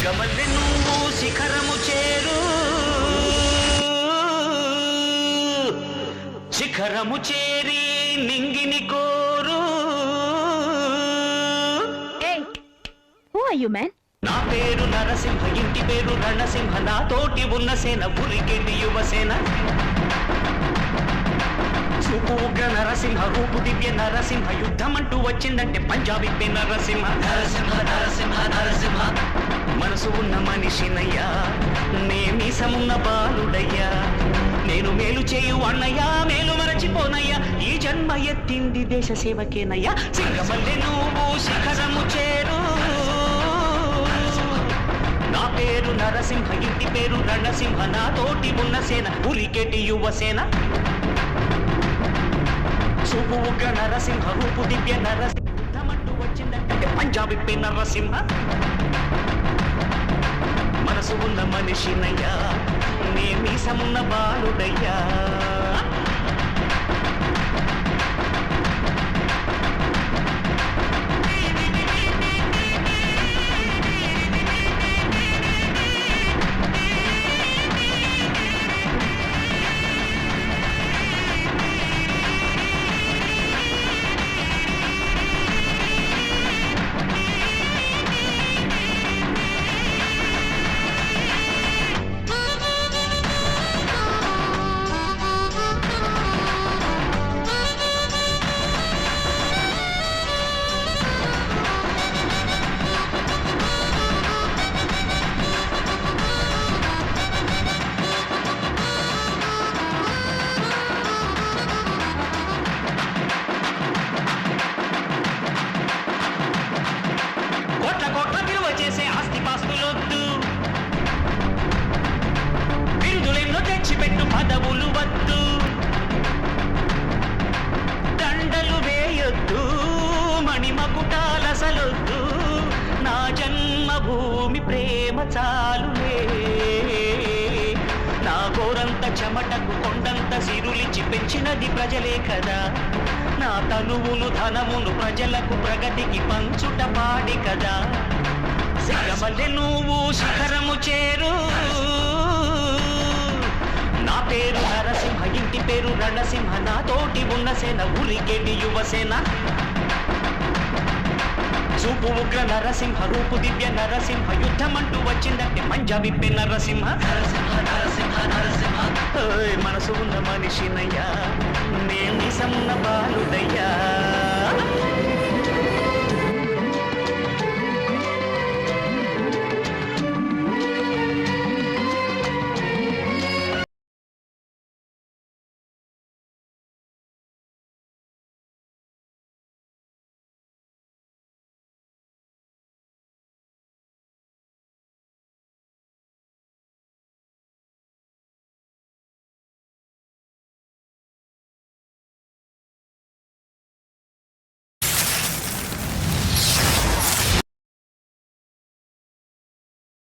సిగమల్లె నువ్వు శిఖరము చేరు, శిఖరము చేరి నింగిని కోరు. Who are you, man? నా పేరు నరసింహ, ఇంటి పేరు రణసింహ, నా తోటి ఉన్న సేన ఉరికెటి యువసేన. చూపు ఉగ్ర నరసింహ, రూపు దివ్య నరసింహ, యుద్ధమంటూ వచ్చిందంటే పంజాబీ నరసింహ. నరసింహ నరసింహ నరసింహ, మనసు ఉన్న మనిషినయ్యా, నేమీసమున్న బాలుడయ్యా, నేను మేలు చేయు అన్నయ్యా, మేలు మరచిపోనయ్యా, ఈ జన్మ ఎత్తింది దేశ సేవకేనయ్యా. సింగమల్లె నువ్వు శిఖరము చేరు, నా పేరు నరసింహ, ఇంటి పేరు రణసింహ, నా తోటి ఉన్న సేన ఉరికెటి యువసేన. చూపు ఉగ్ర నరసింహ, రూపు దివ్య నరసింహ, యుద్ధమంటూ వచ్చిందంటే పంజాబీ నరసింహ. మనసు ఉన్న మనిషినయ్యా, నేమీసమున్న బాలుడయ్యా. కోట్ల విలువ చేసే ఆస్తి పాస్తులొద్దు, బిరుదులెన్నో తెచ్చిపెట్టు పదవులు వద్దు, దండలు వేయొద్దు, మణిమకుటాలసలొద్దు, నా జన్మభూమి ప్రేమ చాలులే. నా గోరంత చెమటకు కొండంత సిరులిచి పెంచినది ప్రజలే కదా, నా తనువును ధనమును ప్రజలకు ప్రగతికి పంచుట పాడి కదా. సిగమల్లె నువ్వు శిఖరము చేరు, నా పేరు నరసింహ, ఇంటి పేరు రణసింహ, నా తోటి ఉన్న సేన ఉరికెటి యువసేన. చూపు ఉగ్ర నరసింహ, రూపు దివ్య నరసింహ, యుద్ధమంటూ వచ్చిందంటే పంజాబీ నరసింహ. నరసింహ నరసింహ నరసింహ, మనసు ఉన్న మనిషినయ్యా, నేమీసమున్న బాలుడయ్యా.